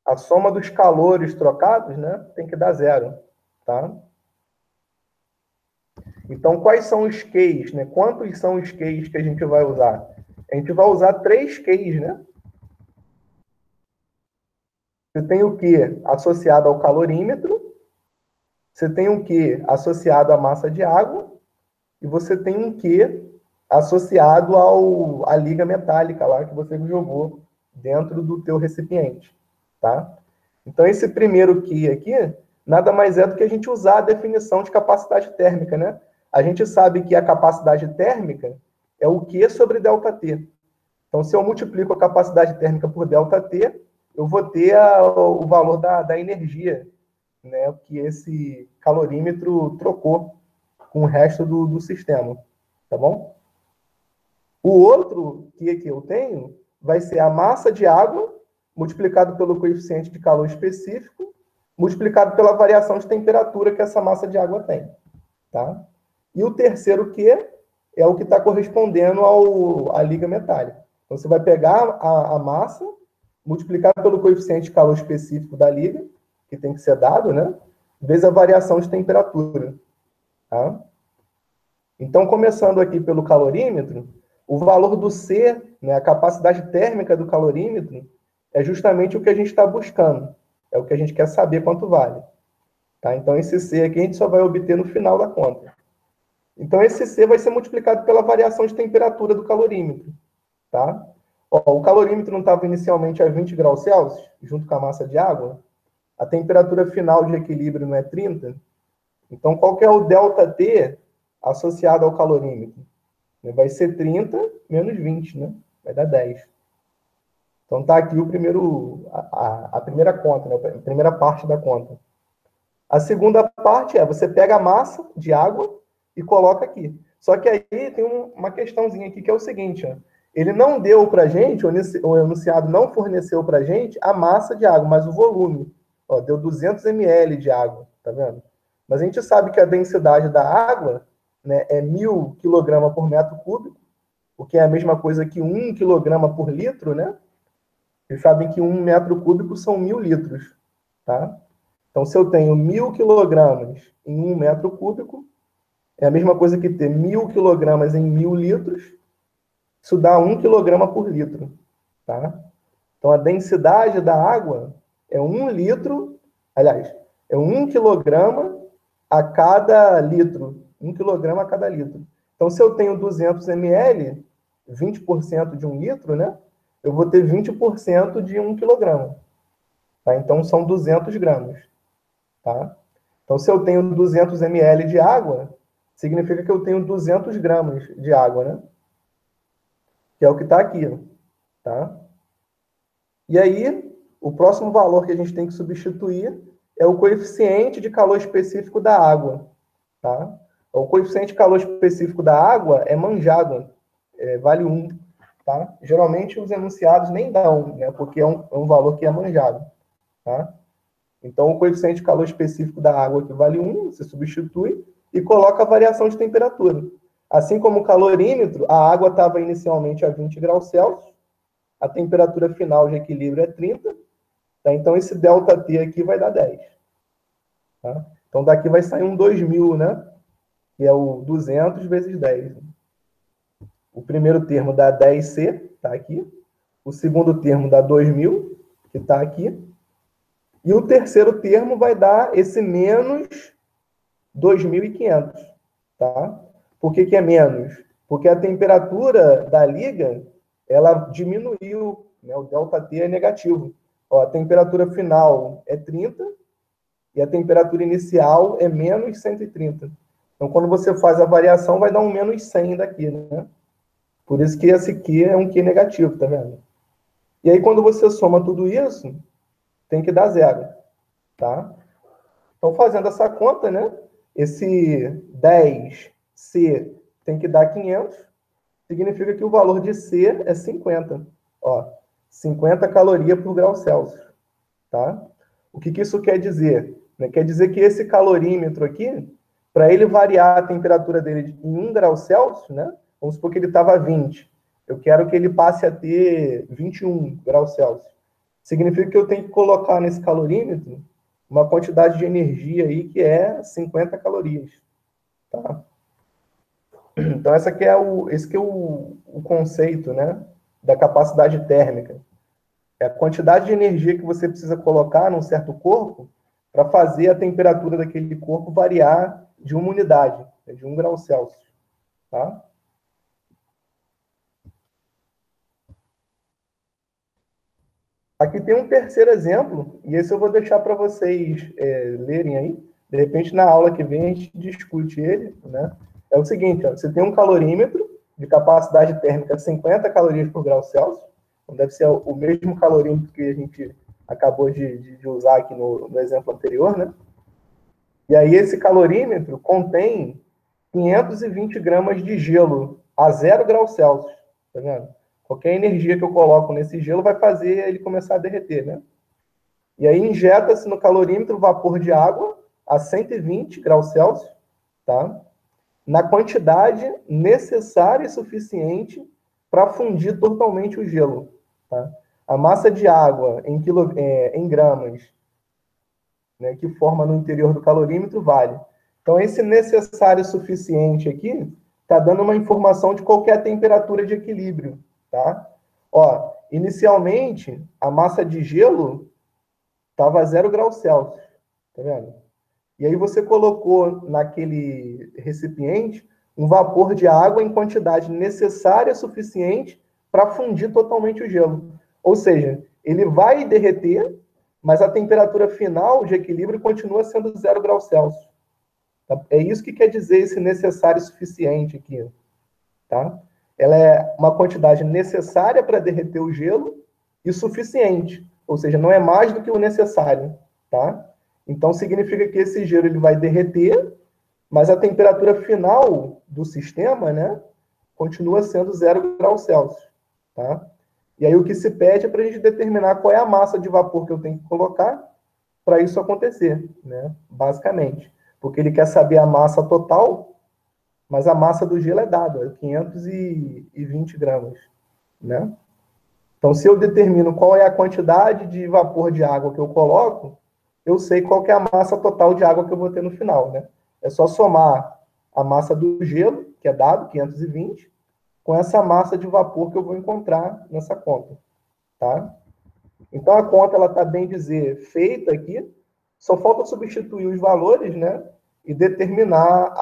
A soma dos calores trocados, né, tem que dar zero, tá? Então, quais são os Qs, né? Quantos são os Qs que a gente vai usar? A gente vai usar 3 Qs, né? Você tem o Q associado ao calorímetro, você tem um Q associado à massa de água, e você tem um Q associado à liga metálica lá que você jogou dentro do teu recipiente, tá? Então, esse primeiro Q aqui, nada mais é do que a gente usar a definição de capacidade térmica, né? A gente sabe que a capacidade térmica é o Q sobre ΔT. Então, se eu multiplico a capacidade térmica por ΔT, eu vou ter o valor da energia, né, que esse calorímetro trocou com o resto do sistema, tá bom? O outro que eu tenho vai ser a massa de água multiplicado pelo coeficiente de calor específico, multiplicado pela variação de temperatura que essa massa de água tem, tá? E o terceiro Q é o que está correspondendo à liga metálica. Então, você vai pegar a massa, multiplicar pelo coeficiente de calor específico da liga, que tem que ser dado, né? Vezes a variação de temperatura, tá? Então, começando aqui pelo calorímetro, o valor do C, né, a capacidade térmica do calorímetro, é justamente o que a gente está buscando. É o que a gente quer saber quanto vale. Tá? Então, esse C aqui a gente só vai obter no final da conta. Então, esse C vai ser multiplicado pela variação de temperatura do calorímetro. Tá? Ó, o calorímetro não estava inicialmente a 20 graus Celsius, junto com a massa de água. A temperatura final de equilíbrio não é 30. Então, qual que é o ΔT associado ao calorímetro? Vai ser 30 menos 20, né? Vai dar 10. Então, está aqui a primeira conta, né? A primeira parte da conta. A segunda parte é, você pega a massa de água e coloca aqui. Só que aí tem uma questãozinha aqui, que é o seguinte, ó. Ele não deu para a gente, o enunciado não forneceu para a gente a massa de água, mas o volume. Ó, deu 200 ml de água, tá vendo? Mas a gente sabe que a densidade da água, né, é 1000 kg por metro cúbico, o que é a mesma coisa que 1 kg por litro, né? Vocês sabem que 1 metro cúbico são 1000 litros, tá? Então, se eu tenho 1000 kg em 1 metro cúbico, é a mesma coisa que ter 1000 kg em 1000 litros, isso dá 1 kg por litro, tá? Então, a densidade da água é 1 litro, aliás, é 1 kg a cada litro, 1 kg a cada litro. Então, se eu tenho 200 ml, 20% de 1 litro, né? Eu vou ter 20% de 1 kg. Tá? Então, são 200 gramas. tá? Então, se eu tenho 200 ml de água, significa que eu tenho 200 gramas de água, né? Que é o que está aqui, tá? E aí, o próximo valor que a gente tem que substituir é o coeficiente de calor específico da água, tá? O coeficiente de calor específico da água é manjado, vale 1, tá? Geralmente os enunciados nem dão, né? Porque é um valor que é manjado, tá? Então, o coeficiente de calor específico da água que vale 1, você substitui e coloca a variação de temperatura. Assim como o calorímetro, a água estava inicialmente a 20 graus Celsius, a temperatura final de equilíbrio é 30, tá? Então esse ΔT aqui vai dar 10. Tá? Então daqui vai sair um 2000, né? Que é o 200 vezes 10. O primeiro termo dá 10C, tá aqui. O segundo termo dá 2000, que está aqui. E o terceiro termo vai dar esse menos 2.500, tá? Por que é menos? Porque a temperatura da liga, ela diminuiu, né? O ΔT é negativo. Ó, a temperatura final é 30 e a temperatura inicial é menos 130. Então, quando você faz a variação, vai dar um menos 100 daqui, né? Por isso que esse Q é um Q negativo, tá vendo? E aí, quando você soma tudo isso, tem que dar 0, tá? Então, fazendo essa conta, né? Esse 10C tem que dar 500, significa que o valor de C é 50. Ó, 50 calorias por grau Celsius, tá? O que isso quer dizer? Quer dizer que esse calorímetro aqui, para ele variar a temperatura dele em 1 grau Celsius, né? Vamos supor que ele estava a 20. Eu quero que ele passe a ter 21 graus Celsius. Significa que eu tenho que colocar nesse calorímetro uma quantidade de energia aí que é 50 calorias, tá? Então, esse que é o conceito, né, da capacidade térmica. É a quantidade de energia que você precisa colocar num certo corpo para fazer a temperatura daquele corpo variar de uma unidade, né, de 1 grau Celsius, tá? Aqui tem um terceiro exemplo, e esse eu vou deixar para vocês lerem aí. De repente, na aula que vem, a gente discute ele, né? É o seguinte, ó, você tem um calorímetro de capacidade térmica de 50 calorias por grau Celsius, então deve ser o mesmo calorímetro que a gente acabou de usar aqui no exemplo anterior, né? E aí esse calorímetro contém 520 gramas de gelo a 0 graus Celsius, tá vendo? Qualquer energia que eu coloco nesse gelo vai fazer ele começar a derreter, né? E aí injeta-se no calorímetro vapor de água a 120 graus Celsius, tá? Na quantidade necessária e suficiente para fundir totalmente o gelo, tá? A massa de água em gramas, né, que forma no interior do calorímetro vale. Então, esse necessário e suficiente aqui está dando uma informação de qual que é a temperatura de equilíbrio, tá? Ó, inicialmente, a massa de gelo estava a 0 graus Celsius, tá vendo? E aí você colocou naquele recipiente um vapor de água em quantidade necessária e suficiente para fundir totalmente o gelo. Ou seja, ele vai derreter, mas a temperatura final de equilíbrio continua sendo 0 graus Celsius. Tá? É isso que quer dizer esse necessário e suficiente aqui, tá? Ela é uma quantidade necessária para derreter o gelo e suficiente, ou seja, não é mais do que o necessário, tá? Então, significa que esse gelo ele vai derreter, mas a temperatura final do sistema, né, continua sendo 0 graus Celsius, tá? E aí o que se pede é para a gente determinar qual é a massa de vapor que eu tenho que colocar para isso acontecer, né, basicamente. Porque ele quer saber a massa total, mas a massa do gelo é dada, é 520 gramas, né? Então, se eu determino qual é a quantidade de vapor de água que eu coloco, eu sei qual que é a massa total de água que eu vou ter no final, né? É só somar a massa do gelo, que é dado, 520, com essa massa de vapor que eu vou encontrar nessa conta, tá? Então, a conta, ela está, bem dizer, feita aqui, só falta substituir os valores, né? E determinar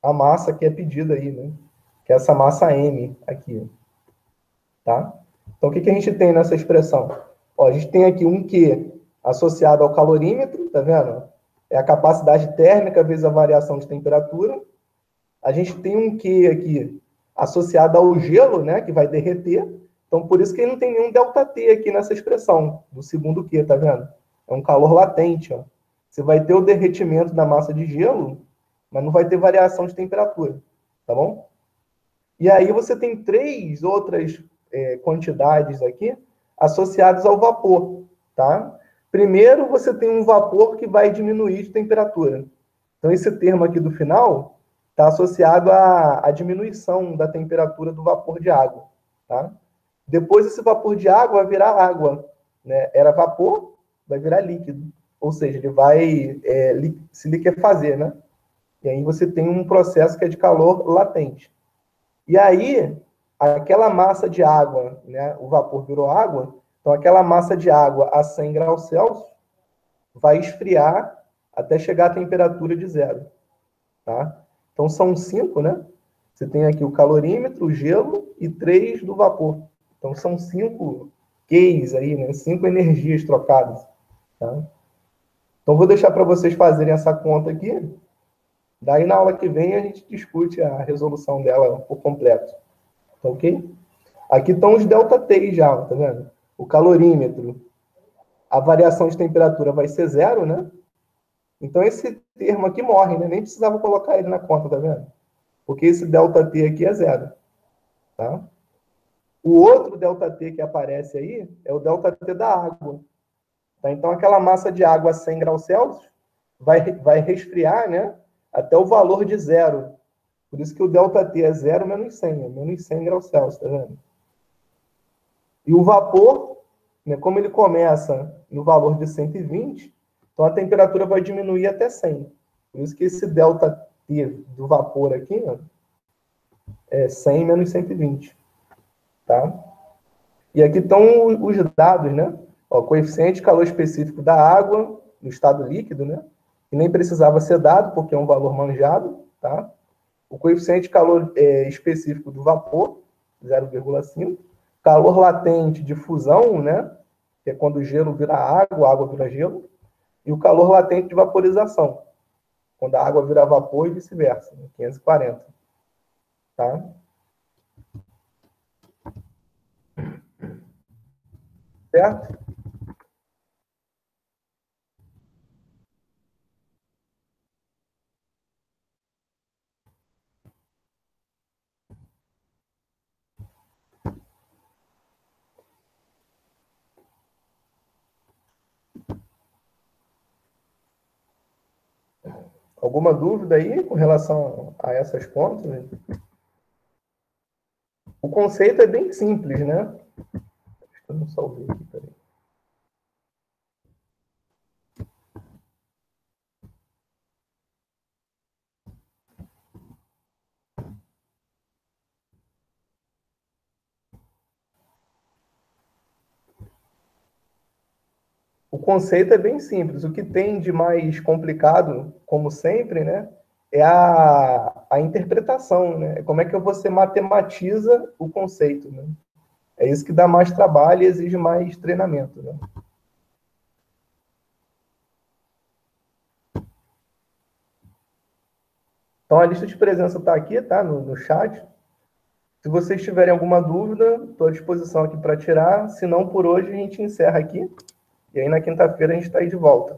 a massa que é pedida aí, né? Que é essa massa M aqui, tá? Então, o que a gente tem nessa expressão? Ó, a gente tem aqui um Q associado ao calorímetro, tá vendo? É a capacidade térmica vezes a variação de temperatura. A gente tem um Q aqui associado ao gelo, né, que vai derreter. Então, por isso que não tem nenhum ΔT aqui nessa expressão, do segundo Q, tá vendo? É um calor latente, ó. Você vai ter o derretimento da massa de gelo, mas não vai ter variação de temperatura, tá bom? E aí você tem 3 outras quantidades aqui associadas ao vapor, tá? Primeiro, você tem um vapor que vai diminuir de temperatura. Então, esse termo aqui do final está associado à diminuição da temperatura do vapor de água, tá? Depois, esse vapor de água vai virar água, né? Era vapor, vai virar líquido. Ou seja, ele vai se liquefazer, né? E aí você tem um processo que é de calor latente. E aí, aquela massa de água, né? O vapor virou água, então aquela massa de água a 100 graus Celsius vai esfriar até chegar à temperatura de 0, tá? Então são 5, né? Você tem aqui o calorímetro, o gelo e 3 do vapor. Então são 5 Qs aí, né? 5 energias trocadas, tá? Então vou deixar para vocês fazerem essa conta aqui. Daí na aula que vem a gente discute a resolução dela por completo. Tá ok? Aqui estão os ΔT já, tá vendo? O calorímetro, a variação de temperatura vai ser 0, né? Então esse termo aqui morre, né? Nem precisava colocar ele na conta, tá vendo? Porque esse ΔT aqui é 0, tá? O outro ΔT que aparece aí é o ΔT da água. Tá? Então aquela massa de água a 100 graus Celsius vai resfriar, né? Até o valor de 0. Por isso que o ΔT é 0 menos 100, é menos 100 graus Celsius, tá vendo? E o vapor, né, como ele começa no valor de 120, então a temperatura vai diminuir até 100. Por isso que esse ΔT do vapor aqui, ó, é 100 menos 120. Tá? E aqui estão os dados, né? Ó, coeficiente de calor específico da água no estado líquido, né? Que nem precisava ser dado, porque é um valor manjado, tá? O coeficiente de calor específico do vapor, 0,5. Calor latente de fusão, né? Que é quando o gelo vira água, a água vira gelo. E o calor latente de vaporização, quando a água vira vapor e vice-versa, né? 540. Tá? Certo? Alguma dúvida aí com relação a essas contas? O conceito é bem simples, né? Eu não salvei aqui, peraí. O conceito é bem simples. O que tem de mais complicado, como sempre, né, é a interpretação, né? Como é que você matematiza o conceito, né? É isso que dá mais trabalho e exige mais treinamento, né? Então, a lista de presença está aqui, tá? No chat. Se vocês tiverem alguma dúvida, estou à disposição aqui para tirar. Se não, por hoje, a gente encerra aqui. E aí, na quinta-feira, a gente está aí de volta.